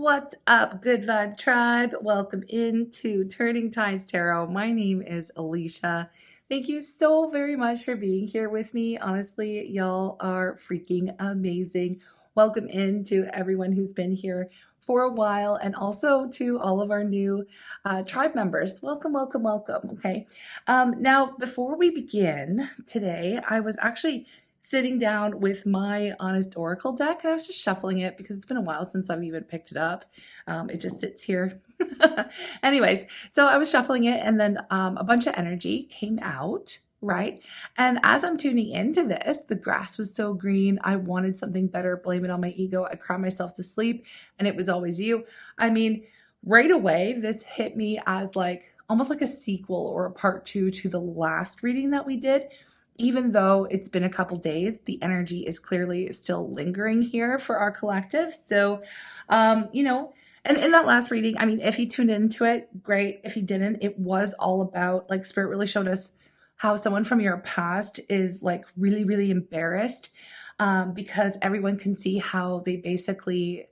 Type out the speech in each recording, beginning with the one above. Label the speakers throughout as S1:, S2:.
S1: What's up, Good Vibe Tribe? Welcome into Turning Tides Tarot. My name is Alicia. Thank you so very much for being here with me. Honestly, y'all are freaking amazing. Welcome in to everyone who's been here for a while, and also to all of our new tribe members. Welcome, welcome, welcome. Okay. Now, before we begin today, I was actually sitting down with my Honest Oracle deck, and I was just shuffling it because it's been a while since I've even picked it up. It just sits here. Anyways, so I was shuffling it, and then a bunch of energy came out, right? And as I'm tuning into this, the grass was so green. I wanted something better, blame it on my ego. I cried myself to sleep, and it was always you. I mean, right away, this hit me as like almost like a sequel or a part two to the last reading that we did. Even though it's been a couple days, the energy is clearly still lingering here for our collective. So, and in that last reading, I mean, if you tuned into it, great. If you didn't, it was all about, like, Spirit really showed us how someone from your past is like really, really embarrassed because everyone can see how they basically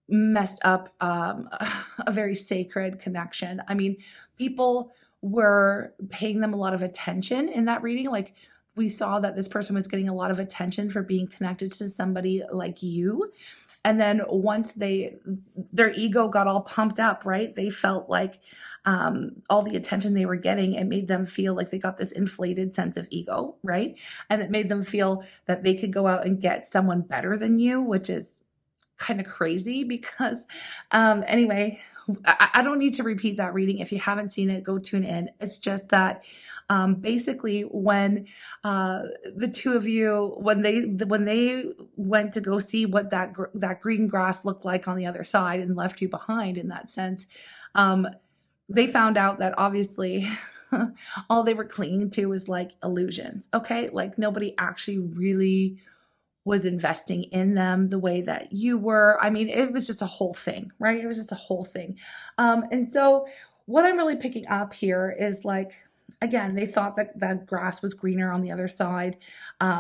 S1: messed up a very sacred connection. I mean, people were paying them a lot of attention in that reading. Like, we saw that this person was getting a lot of attention for being connected to somebody like you. And then once their ego got all pumped up, right? They felt like all the attention they were getting, it made them feel like they got this inflated sense of ego, right? And it made them feel that they could go out and get someone better than you, which is kind of crazy because anyway, I don't need to repeat that reading. If you haven't seen it, go tune in. It's just that basically when the two of you, when they went to go see what that green grass looked like on the other side and left you behind in that sense, they found out that obviously all they were clinging to was like illusions. Okay, like nobody actually really was investing in them the way that you were. I mean, it was just a whole thing, right? It was just a whole thing. And so what I'm really picking up here is like, again, they thought that that grass was greener on the other side.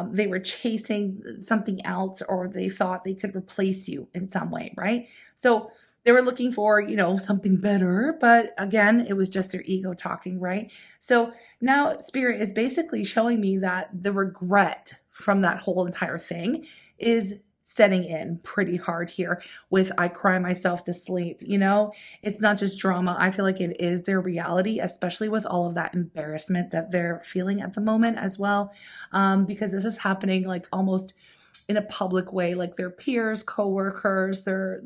S1: They were chasing something else, or they thought they could replace you in some way, right? So they were looking for, something better, but again, it was just their ego talking, right? So now Spirit is basically showing me that the regret from that whole entire thing is setting in pretty hard here with I cry myself to sleep. It's not just drama. I feel like it is their reality, especially with all of that embarrassment that they're feeling at the moment as well, because this is happening like almost in a public way, like their peers, coworkers, their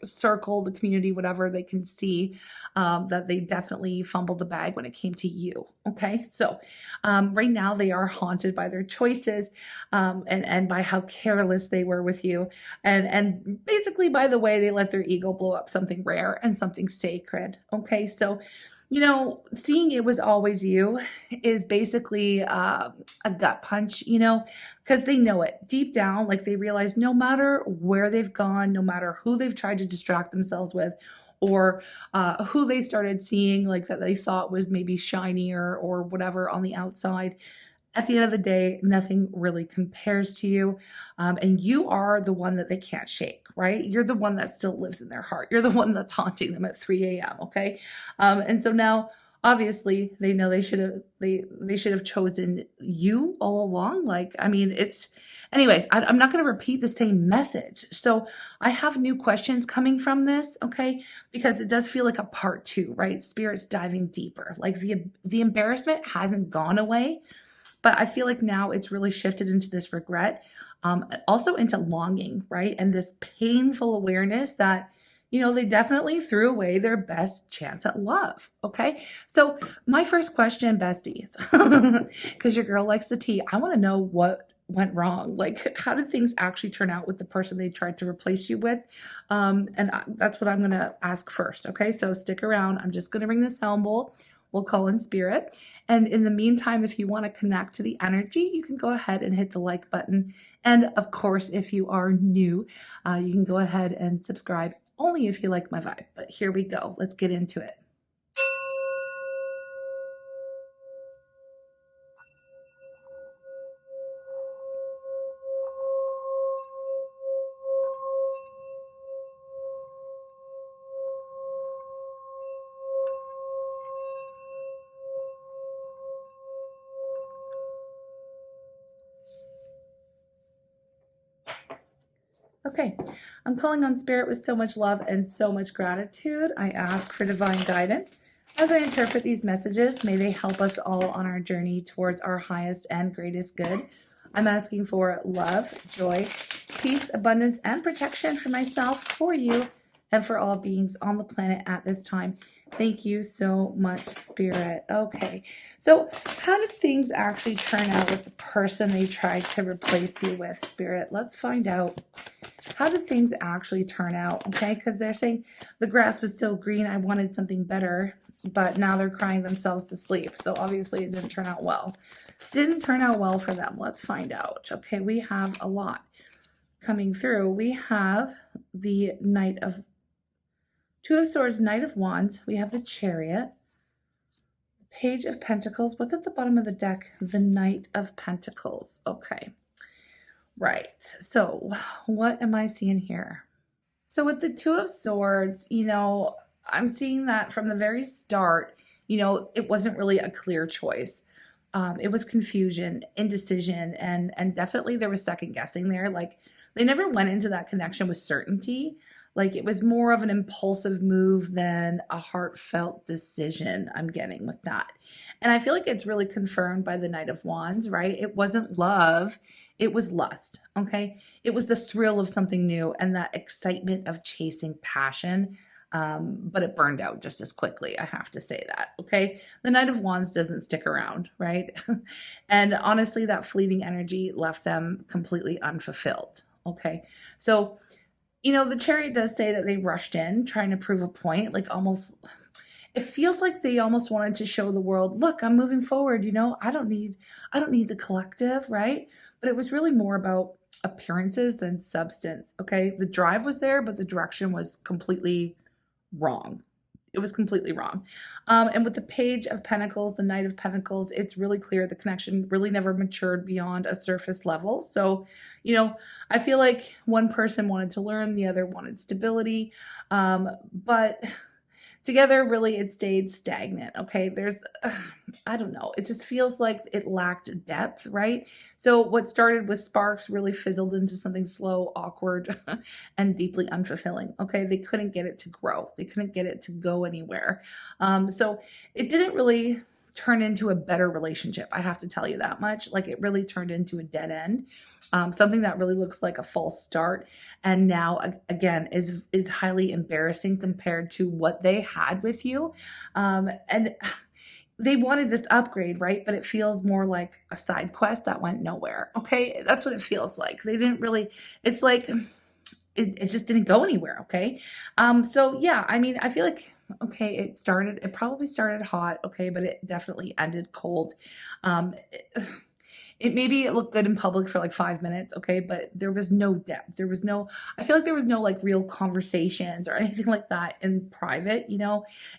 S1: circle, the community, whatever, they can see that they definitely fumbled the bag when it came to you. Okay, so right now they are haunted by their choices and by how careless they were with you, and basically by the way they let their ego blow up something rare and something sacred. Okay, so seeing it was always you is basically a gut punch, because they know it deep down. Like, they realize no matter where they've gone, no matter who they've tried to distract themselves with, or who they started seeing like that they thought was maybe shinier or whatever on the outside, at the end of the day, nothing really compares to you. And you are the one that they can't shake, right? You're the one that still lives in their heart. You're the one that's haunting them at 3 a.m. Okay. And so now obviously they know they should have chosen you all along. Like, I mean, anyways, I'm not going to repeat the same message. So I have new questions coming from this. Okay. Because it does feel like a part two, right? Spirit's diving deeper. Like the embarrassment hasn't gone away, but I feel like now it's really shifted into this regret, also into longing, right? And this painful awareness that, they definitely threw away their best chance at love. Okay. So my first question, besties, because your girl likes the tea, I want to know what went wrong. Like, how did things actually turn out with the person they tried to replace you with? That's what I'm going to ask first. Okay. So stick around. I'm just going to ring this helm bowl. We'll call in Spirit. And in the meantime, if you want to connect to the energy, you can go ahead and hit the like button. And of course, if you are new, you can go ahead and subscribe only if you like my vibe. But here we go. Let's get into it. Okay, I'm calling on Spirit with so much love and so much gratitude. I ask for divine guidance. As I interpret these messages, may they help us all on our journey towards our highest and greatest good. I'm asking for love, joy, peace, abundance, and protection for myself, for you, and for all beings on the planet at this time. Thank you so much, Spirit. Okay, so how did things actually turn out with the person they tried to replace you with, Spirit? Let's find out. How did things actually turn out? Okay, because they're saying the grass was so green, I wanted something better, but now they're crying themselves to sleep. So obviously it didn't turn out well. Didn't turn out well for them. Let's find out. Okay, we have a lot coming through. We have the Two of Swords, Knight of Wands. We have the Chariot, Page of Pentacles. What's at the bottom of the deck? The Knight of Pentacles. Okay. Right. So what am I seeing here? So with the Two of Swords, I'm seeing that from the very start, it wasn't really a clear choice. It was confusion, indecision, and definitely there was second guessing there. Like they never went into that connection with certainty. Like it was more of an impulsive move than a heartfelt decision, I'm getting with that. And I feel like it's really confirmed by the Knight of Wands, right? It wasn't love, it was lust, okay? It was the thrill of something new and that excitement of chasing passion. But it burned out just as quickly. I have to say that. Okay. The Knight of Wands doesn't stick around, right? And honestly, that fleeting energy left them completely unfulfilled. Okay. So, the Chariot does say that they rushed in trying to prove a point, like almost, it feels like they almost wanted to show the world, look, I'm moving forward. I don't need the collective, right? But it was really more about appearances than substance. Okay. The drive was there, but the direction was completely wrong. It was completely wrong. And with the Page of Pentacles, the Knight of Pentacles, it's really clear the connection really never matured beyond a surface level. So, I feel like one person wanted to learn, the other wanted stability. But together, really, it stayed stagnant. Okay. I don't know. It just feels like it lacked depth, right? So what started with sparks really fizzled into something slow, awkward, and deeply unfulfilling. Okay. They couldn't get it to grow. They couldn't get it to go anywhere. So it didn't really turn into a better relationship. I have to tell you that much. Like it really turned into a dead end. Something that really looks like a false start. And now again is highly embarrassing compared to what they had with you. And they wanted this upgrade, right? But it feels more like a side quest that went nowhere. Okay. That's what it feels like. They didn't really, it's like, it just didn't go anywhere. Okay. So yeah, I feel like, okay, it probably started hot. Okay. But it definitely ended cold. It looked good in public for like 5 minutes. Okay. But there was no depth. I feel like there was no like real conversations or anything like that in private.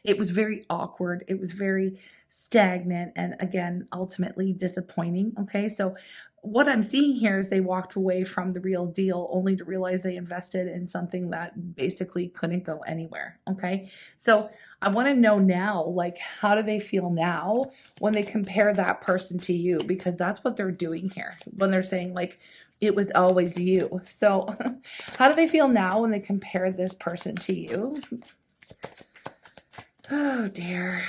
S1: It was very awkward. It was very stagnant. And again, ultimately disappointing. Okay. So what I'm seeing here is they walked away from the real deal only to realize they invested in something that basically couldn't go anywhere. Okay. So I want to know now, like, how do they feel now when they compare that person to you? Because that's what they're doing here when they're saying like, it was always you. So how do they feel now when they compare this person to you? Oh dear.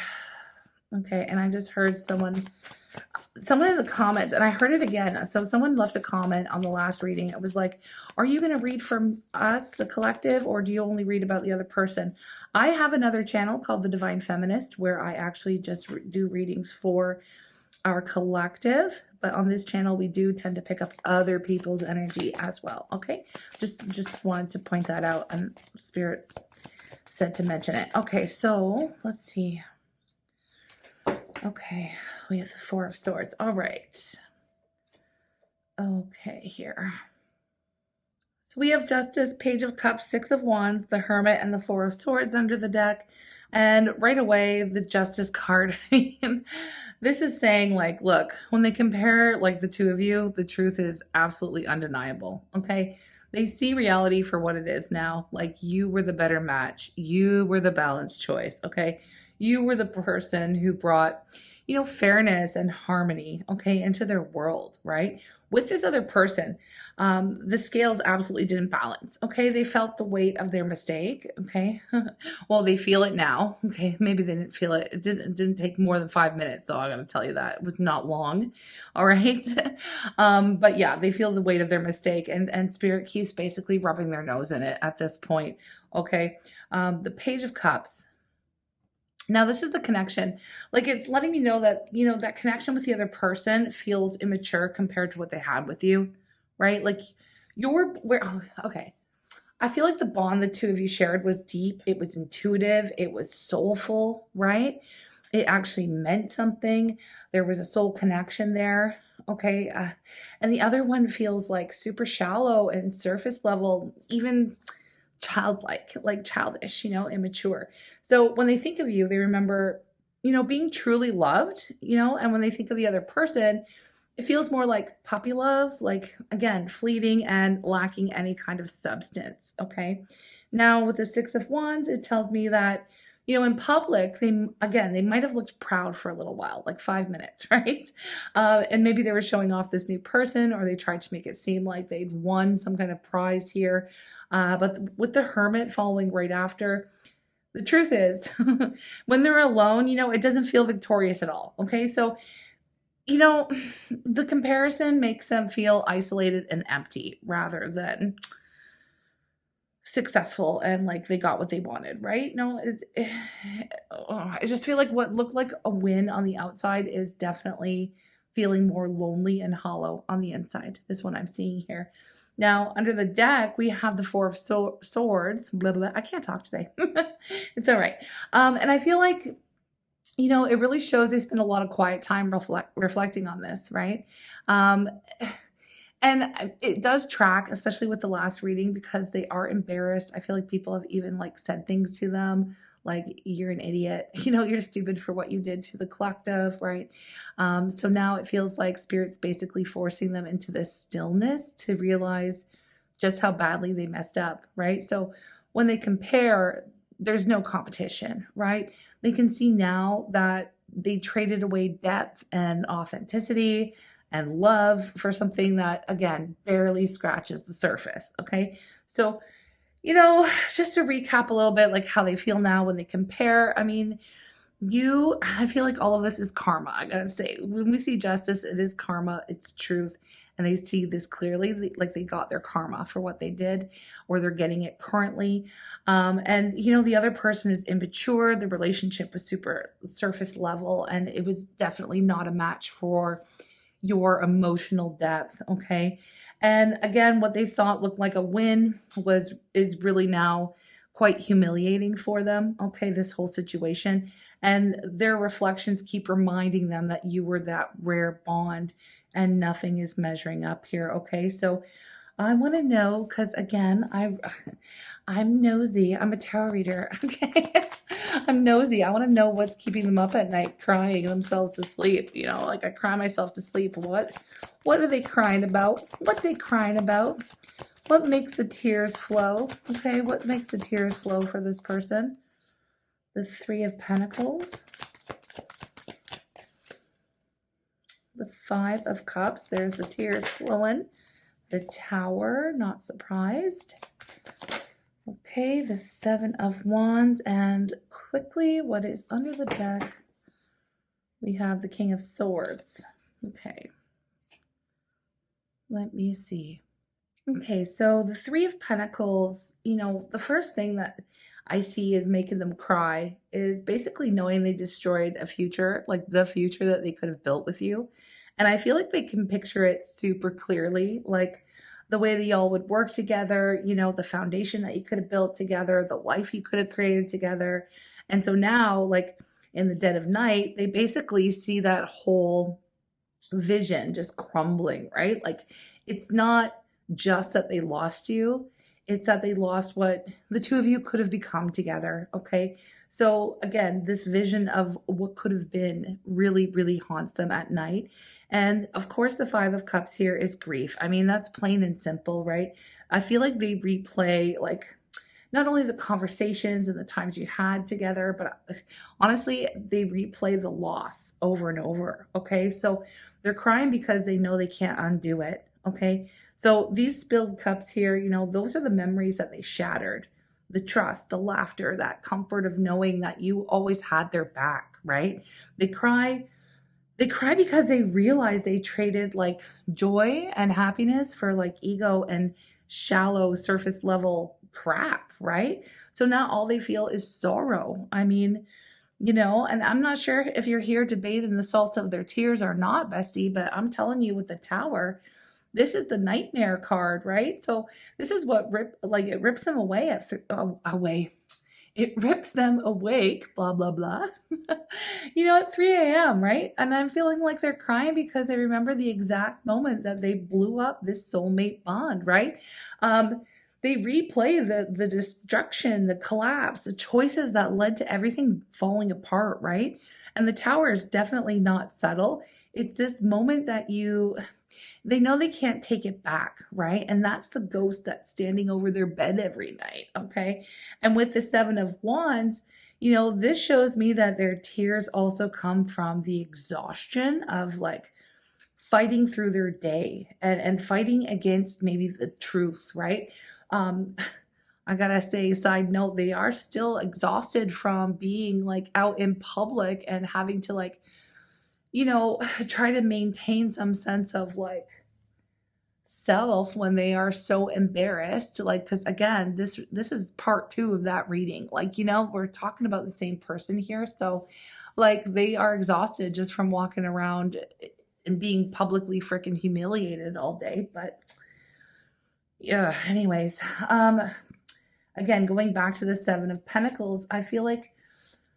S1: Okay. And I just heard someone in the comments, and I heard it again. So someone left a comment on the last reading. It was like, are you going to read from us, the collective, or do you only read about the other person? I have another channel called The Divine Feminist where I actually just do readings for our collective. But on this channel, we do tend to pick up other people's energy as well. Okay. Just wanted to point that out, and Spirit said to mention it. Okay. So let's see. Okay, we have the Four of Swords. All right. Okay, here. So we have Justice, Page of Cups, Six of Wands, the Hermit, and the Four of Swords under the deck. And right away, the Justice card. This is saying like, look, when they compare like the two of you, the truth is absolutely undeniable. Okay. They see reality for what it is now. Like you were the better match. You were the balanced choice. Okay. You were the person who brought, fairness and harmony, okay, into their world, right? with this other person, the scales absolutely didn't balance. Okay, they felt the weight of their mistake. Okay, well, they feel it now. Okay, maybe they didn't feel it. It didn't take more than 5 minutes, though. I gotta tell you that it was not long. All right, but yeah, they feel the weight of their mistake, and spirit keeps basically rubbing their nose in it at this point. Okay, the Page of Cups. Now, this is the connection. Like, it's letting me know that, that connection with the other person feels immature compared to what they had with you, right? Like, okay. I feel like the bond the two of you shared was deep. It was intuitive. It was soulful, right? It actually meant something. There was a soul connection there. Okay. And the other one feels like super shallow and surface level, even childlike, like childish, immature. So when they think of you, they remember, being truly loved, and when they think of the other person, it feels more like puppy love, like again, fleeting and lacking any kind of substance. Okay. Now with the Six of Wands, it tells me that, in public, they might have looked proud for a little while, like 5 minutes, right? And maybe they were showing off this new person, or they tried to make it seem like they'd won some kind of prize here. But with the Hermit following right after, the truth is, when they're alone, it doesn't feel victorious at all. Okay. So, the comparison makes them feel isolated and empty rather than successful and like they got what they wanted, right? No, I just feel like what looked like a win on the outside is definitely feeling more lonely and hollow on the inside, is what I'm seeing here. Now, under the deck, we have the Four of Swords. Blah, blah, blah. I can't talk today. It's all right. And I feel like, it really shows they spend a lot of quiet time reflecting on this, right? And it does track, especially with the last reading, because they are embarrassed. I feel like people have even like said things to them, like, you're an idiot, you're stupid for what you did to the collective, right? So now it feels like Spirit's basically forcing them into this stillness to realize just how badly they messed up, right? So when they compare, there's no competition, right? They can see now that they traded away depth and authenticity and love for something that, again, barely scratches the surface. Okay. So, just to recap a little bit, like how they feel now when they compare, I mean, I feel like all of this is karma. I gotta say, when we see justice, it is karma, it's truth. And they see this clearly, like they got their karma for what they did, or they're getting it currently. And, the other person is immature. The relationship was super surface level, and it was definitely not a match for your emotional depth. Okay. And again, what they thought looked like a win is really now quite humiliating for them. Okay. This whole situation, and their reflections keep reminding them that you were that rare bond and nothing is measuring up here. Okay. So I want to know, because again, I'm nosy. I'm a tarot reader. Okay. I'm nosy. I want to know what's keeping them up at night, crying themselves to sleep. Like I cry myself to sleep. What are they crying about? What they crying about? What makes the tears flow? Okay. What makes the tears flow for this person? The Three of Pentacles. The Five of Cups. There's the tears flowing. The Tower, not surprised. Okay, the Seven of Wands, and quickly, what is under the deck? We have the King of Swords. Okay, let me see. Okay, so the Three of Pentacles, the first thing that I see is making them cry is basically knowing they destroyed a future, like the future that they could have built with you. And I feel like they can picture it super clearly, like the way that y'all would work together, the foundation that you could have built together, the life you could have created together. And so now, like in the dead of night, they basically see that whole vision just crumbling, right? Like it's not just that they lost you, it's that they lost what the two of you could have become together. Okay. So again, this vision of what could have been really, really haunts them at night. And of course, the Five of Cups here is grief. I mean, that's plain and simple, right? I feel like they replay like not only the conversations and the times you had together, but honestly, they replay the loss over and over. Okay. So They're crying because they know they can't undo it. Okay. So these spilled cups here, those are the memories that they shattered, the trust, the laughter, that comfort of knowing that you always had their back, right? They cry. They cry because they realize they traded like joy and happiness for like ego and shallow surface level crap, right? So now all they feel is sorrow. I mean, and I'm not sure if you're here to bathe in the salt of their tears or not, bestie, but I'm telling you with the tower, this is the nightmare card, right? So this is what it rips them away away. It rips them awake, blah, blah, blah, at 3 a.m., right? And I'm feeling like they're crying because they remember the exact moment that they blew up this soulmate bond, right? They replay the destruction, the collapse, the choices that led to everything falling apart, right? And the tower is definitely not subtle. It's this moment that they know they can't take it back, right? And that's the ghost that's standing over their bed every night, okay? And with the Seven of Wands, this shows me that their tears also come from the exhaustion of like fighting through their day and fighting against maybe the truth, right? I gotta say, side note, they are still exhausted from being like out in public and having to like, try to maintain some sense of like self when they are so embarrassed, like, because again, this is part two of that reading, like, we're talking about the same person here, so like they are exhausted just from walking around and being publicly freaking humiliated all day. But yeah, anyways, again, going back to the Seven of Pentacles, I feel like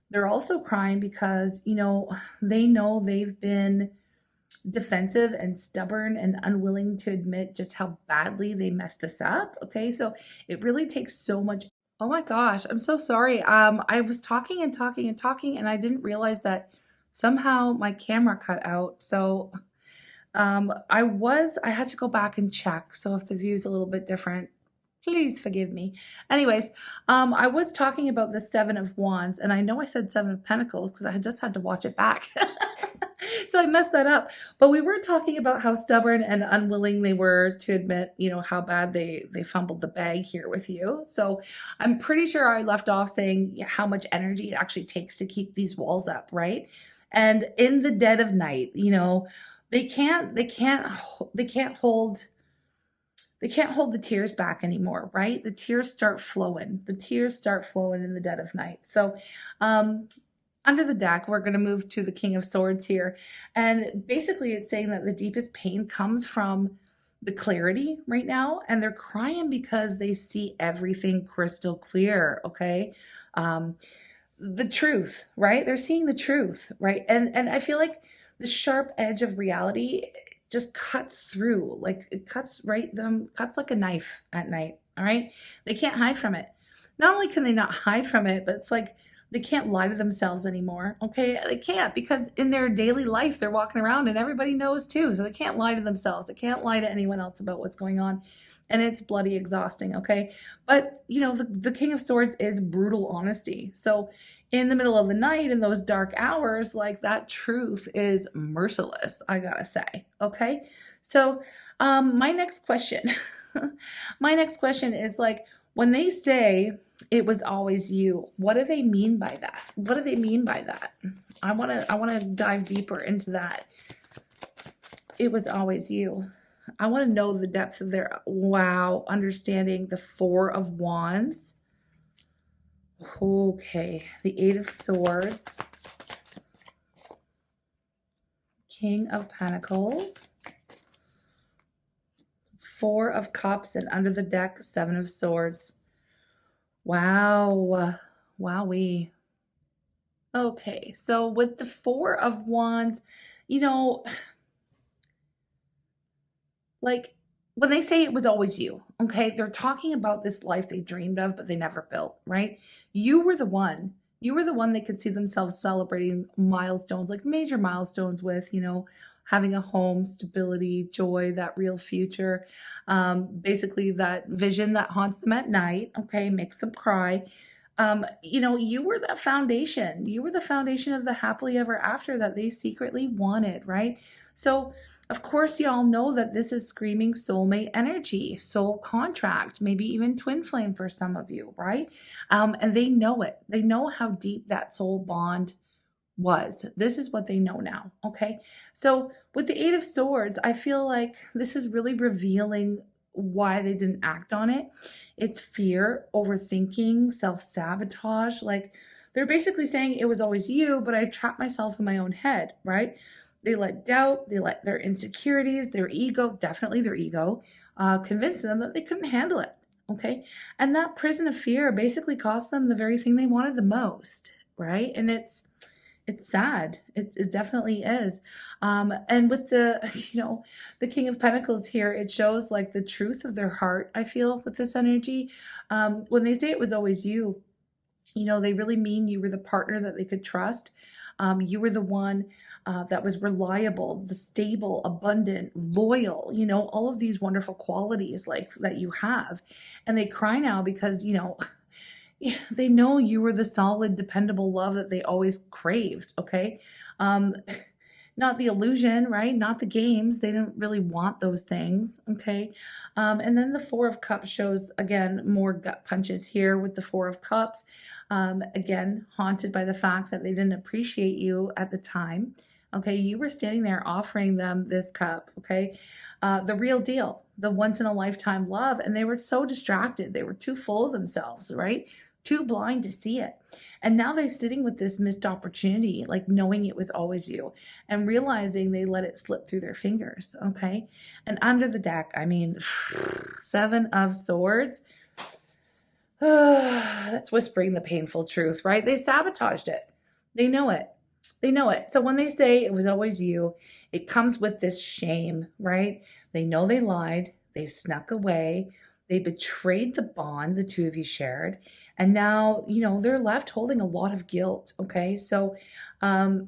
S1: they're also crying because they know they've been defensive and stubborn and unwilling to admit just how badly they messed this up. Okay, so it really takes so much. Oh my gosh, I'm so sorry. I was talking and talking and talking, and I didn't realize that somehow my camera cut out. So I had to go back and check. So if the view is a little bit different, please forgive me. Anyways, I was talking about the Seven of Wands, and I know I said Seven of Pentacles because I just had to watch it back. So I messed that up. But we were talking about how stubborn and unwilling they were to admit, how bad they fumbled the bag here with you. So I'm pretty sure I left off saying how much energy it actually takes to keep these walls up, right? And in the dead of night, they can't hold the tears back anymore, right? The tears start flowing. The tears start flowing in the dead of night. So, under the deck, we're going to move to the King of Swords here. And basically it's saying that the deepest pain comes from the clarity right now. And they're crying because they see everything crystal clear. Okay. The truth, right? They're seeing the truth, right? And I feel like the sharp edge of reality just cuts through, like it cuts like a knife at night. All right. They can't hide from it. Not only can they not hide from it, but it's like they can't lie to themselves anymore. Okay. They can't, because in their daily life, they're walking around and everybody knows too. So they can't lie to themselves. They can't lie to anyone else about what's going on. And it's bloody exhausting. Okay. But the King of Swords is brutal honesty. So in the middle of the night, in those dark hours, like that truth is merciless, I gotta say. Okay. So my next question, is like, when they say it was always you, what do they mean by that? What do they mean by that? I want to dive deeper into that. It was always you. I want to know the depth of their understanding the Four of Wands. Okay, the Eight of Swords, King of Pentacles, Four of Cups, and under the deck, Seven of Swords. Wow. Wowee. Okay, so with the Four of Wands, like when they say it was always you, okay, they're talking about this life they dreamed of, but they never built, right? You were the one. You were the one they could see themselves celebrating milestones, like major milestones with, having a home, stability, joy, that real future. Basically that vision that haunts them at night, okay, makes them cry. You know, you were the foundation. You were the foundation of the happily ever after that they secretly wanted, right? So, of course, you all know that this is screaming soulmate energy, soul contract, maybe even twin flame for some of you, right? And they know it. They know how deep that soul bond was. This is what they know now. Okay. So with the Eight of Swords, I feel like this is really revealing why they didn't act on it. It's fear, overthinking, self sabotage. Like they're basically saying it was always you, but I trapped myself in my own head, right? They let doubt, they let their insecurities, their ego, definitely their ego, convince them that they couldn't handle it. Okay. And that prison of fear basically cost them the very thing they wanted the most, right? And it's sad. It definitely is. And with the, the King of Pentacles here, it shows like the truth of their heart, I feel, with this energy. When they say it was always you, they really mean you were the partner that they could trust. You were the one that was reliable, the stable, abundant, loyal, all of these wonderful qualities like that you have. And they cry now because, yeah, they know you were the solid, dependable love that they always craved, okay? Um, not the illusion, right? Not the games. They don't really want those things, okay? And then the Four of Cups shows, again, more gut punches here with the Four of Cups. Again, haunted by the fact that they didn't appreciate you at the time, okay? You were standing there offering them this cup, okay? The real deal, the once-in-a-lifetime love, and they were so distracted. They were too full of themselves, right? Too blind to see it. And now they're sitting with this missed opportunity, like knowing it was always you and realizing they let it slip through their fingers. Okay. And under the deck, I mean, Seven of Swords. That's whispering the painful truth, right? They sabotaged it. They know it. They know it. So when they say it was always you, it comes with this shame, right? They know they lied. They snuck away. They betrayed the bond the two of you shared. And now, they're left holding a lot of guilt. Okay. So, I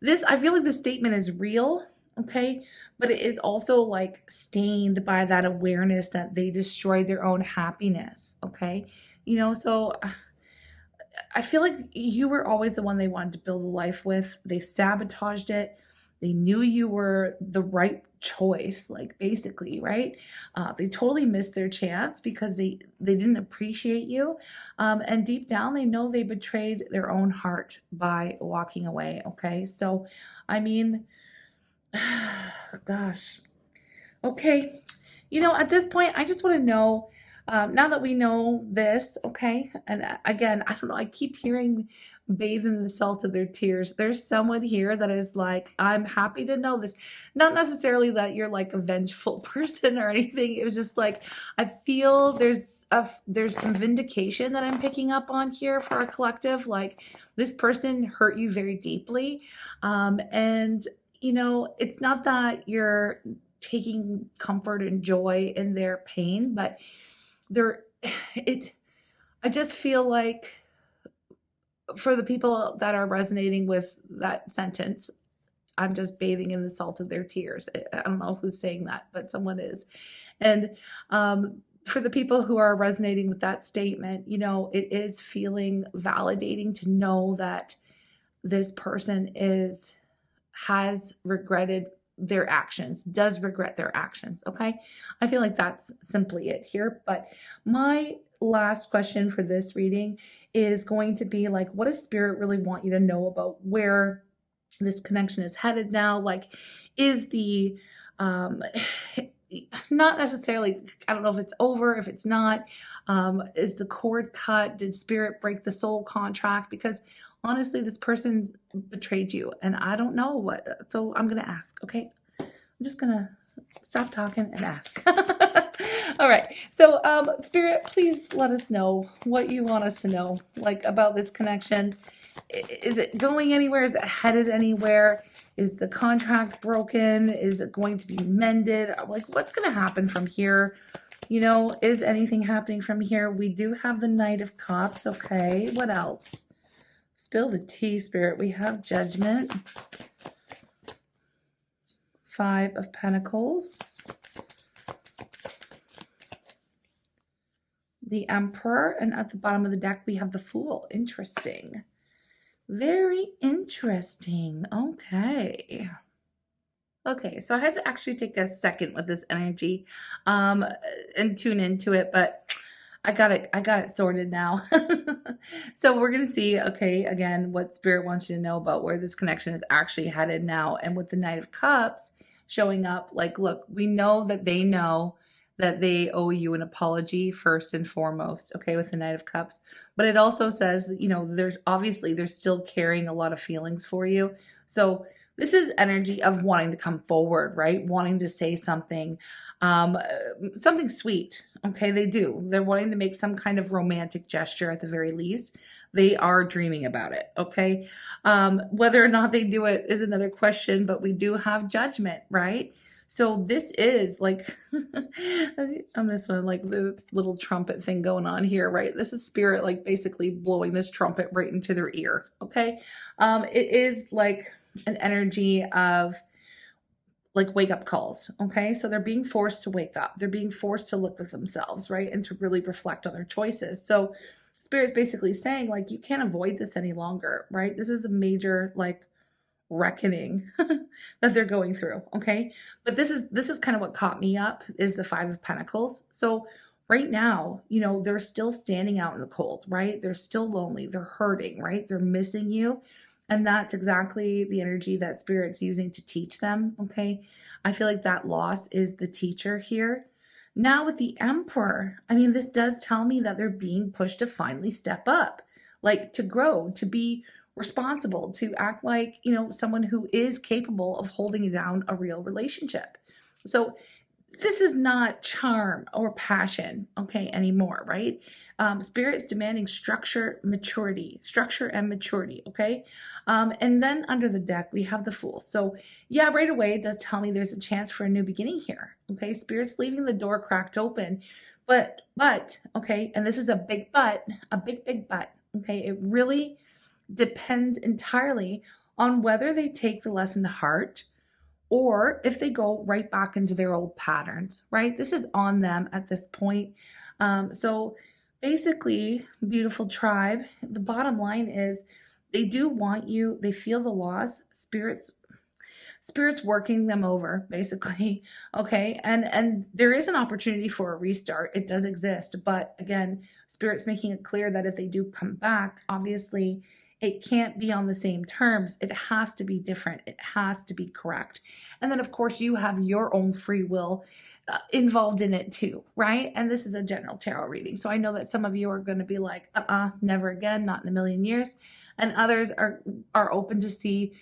S1: feel like the statement is real. Okay. But it is also like stained by that awareness that they destroyed their own happiness. Okay. So I feel like you were always the one they wanted to build a life with. They sabotaged it. They knew you were the right choice, like basically, right? They totally missed their chance because they didn't appreciate you. And deep down, they know they betrayed their own heart by walking away. Okay. So, I mean, gosh. Okay. At this point, I just want to know, now that we know this, okay, and again, I don't know, I keep hearing bathe in the salt of their tears. There's someone here that is like, I'm happy to know this. Not necessarily that you're like a vengeful person or anything. It was just like, I feel there's some vindication that I'm picking up on here for our collective. Like this person hurt you very deeply. And it's not that you're taking comfort and joy in their pain, but I just feel like for the people that are resonating with that sentence, I'm just bathing in the salt of their tears. I don't know who's saying that, but someone is. And for the people who are resonating with that statement, it is feeling validating to know that this person has regretted their actions, does regret their actions. Okay. I feel like that's simply it here. But my last question for this reading is going to be like, what does Spirit really want you to know about where this connection is headed now? Like, is the, not necessarily, I don't know if it's over, if it's not, is the cord cut? Did Spirit break the soul contract? Because honestly, this person betrayed you and I don't know what, so I'm going to ask, okay? I'm just going to stop talking and ask. All right. So, Spirit, please let us know what you want us to know, like about this connection. Is it going anywhere? Is it headed anywhere? Is the contract broken? Is it going to be mended? Like, what's going to happen from here? Is anything happening from here? We do have the Knight of Cups. Okay. What else? Spill the tea, Spirit. We have Judgment. Five of Pentacles. the Emperor, and at the bottom of the deck, we have the Fool. Interesting. Very interesting. Okay. Okay, so I had to actually take a second with this energy and tune into it, but I got it sorted now. So we're gonna see, okay, again, what Spirit wants you to know about where this connection is actually headed now. And with the Knight of Cups showing up, like, look, we know that they owe you an apology first and foremost, okay, with the Knight of Cups. But it also says, they're still carrying a lot of feelings for you. So this is energy of wanting to come forward, right? Wanting to say something, something sweet. Okay, they do. They're wanting to make some kind of romantic gesture at the very least. They are dreaming about it. Okay, whether or not they do it is another question. But we do have judgment, right? So this is like on this one, like the little trumpet thing going on here, right? This is Spirit, like basically blowing this trumpet right into their ear. Okay, it is like an energy of like wake up calls. Okay, so they're being forced to wake up. They're being forced to look at themselves, right, and to really reflect on their choices. So Spirit's basically saying, like, you can't avoid this any longer, right? This is a major like reckoning that they're going through. Okay, but this is kind of what caught me up is the Five of Pentacles. So right now, they're still standing out in the cold, right? They're still lonely, they're hurting, right? They're missing you. And that's exactly the energy that Spirit's using to teach them. Okay, I feel like that loss is the teacher here. Now with the Emperor, I mean, this does tell me that they're being pushed to finally step up, like to grow, to be responsible, to act like, someone who is capable of holding down a real relationship. So this is not charm or passion, okay, anymore, right? Spirit's demanding structure and maturity, okay? And then under the deck, we have the Fool. So yeah, right away, it does tell me there's a chance for a new beginning here, okay? Spirit's leaving the door cracked open, but, okay, and this is a big but, big but, okay? It really depends entirely on whether they take the lesson to heart or if they go right back into their old patterns, right? This is on them at this point. So basically, beautiful tribe, the bottom line is they do want you, they feel the loss, spirits working them over basically. Okay, and there is an opportunity for a restart. It does exist, but again, Spirit's making it clear that if they do come back, obviously it can't be on the same terms. It has to be different. It has to be correct. And then, of course, you have your own free will involved in it too, right? And this is a general tarot reading. So I know that some of you are going to be like, never again, not in a million years. And others are open to see,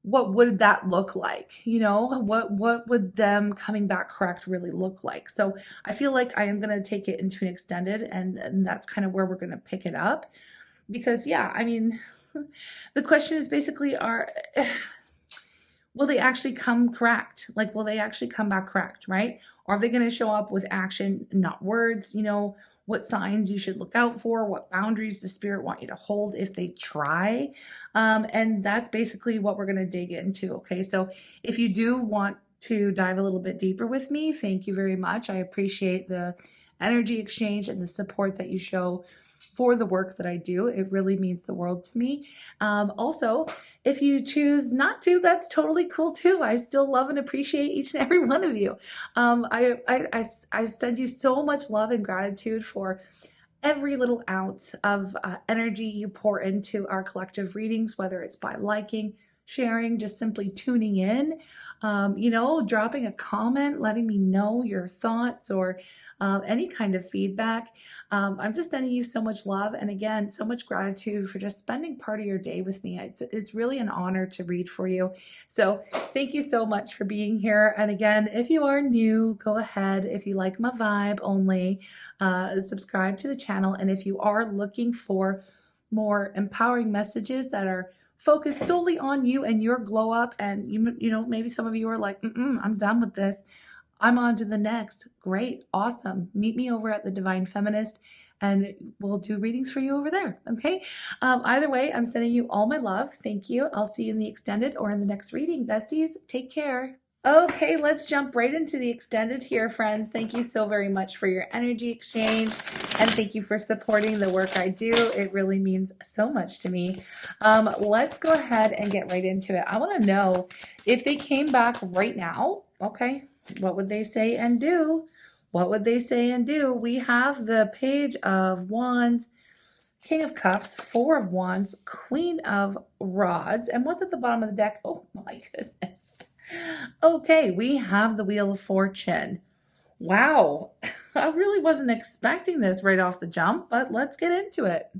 S1: what would that look like? What would them coming back correct really look like? So I feel like I am going to take it into an extended, and that's kind of where we're going to pick it up. Because, yeah, I mean, the question is basically will they actually come correct? Like, will they actually come back correct, right? Or are they going to show up with action, not words? What signs you should look out for, what boundaries the Spirit want you to hold if they try. And that's basically what we're going to dig into, okay? So if you do want to dive a little bit deeper with me, thank you very much. I appreciate the energy exchange and the support that you show for the work that I do. It really means the world to me. Also, if you choose not to, that's totally cool too. I still love and appreciate each and every one of you. I send you so much love and gratitude for every little ounce of energy you pour into our collective readings, whether it's by liking, sharing, just simply tuning in, dropping a comment, letting me know your thoughts or any kind of feedback. I'm just sending you so much love. And again, so much gratitude for just spending part of your day with me. It's really an honor to read for you. So thank you so much for being here. And again, if you are new, go ahead. If you like my vibe only, subscribe to the channel. And if you are looking for more empowering messages that are focused solely on you and your glow up, and maybe some of you are like, I'm done with this, I'm on to the next. Great, awesome. Meet me over at the Divine Feminist and we'll do readings for you over there. Okay. Either way, I'm sending you all my love. Thank you. I'll see you in the extended or in the next reading. Besties, take care. Okay, let's jump right into the extended here, friends. Thank you so very much for your energy exchange, and thank you for supporting the work I do. It really means so much to me. Let's go ahead and get right into it. I want to know if they came back right now, okay, what would they say and do? What would they say and do? We have the Page of Wands, King of Cups, Four of Wands, Queen of Rods, and what's at the bottom of the deck? Oh my goodness. Okay, we have the Wheel of Fortune. Wow, I really wasn't expecting this right off the jump, but let's get into it.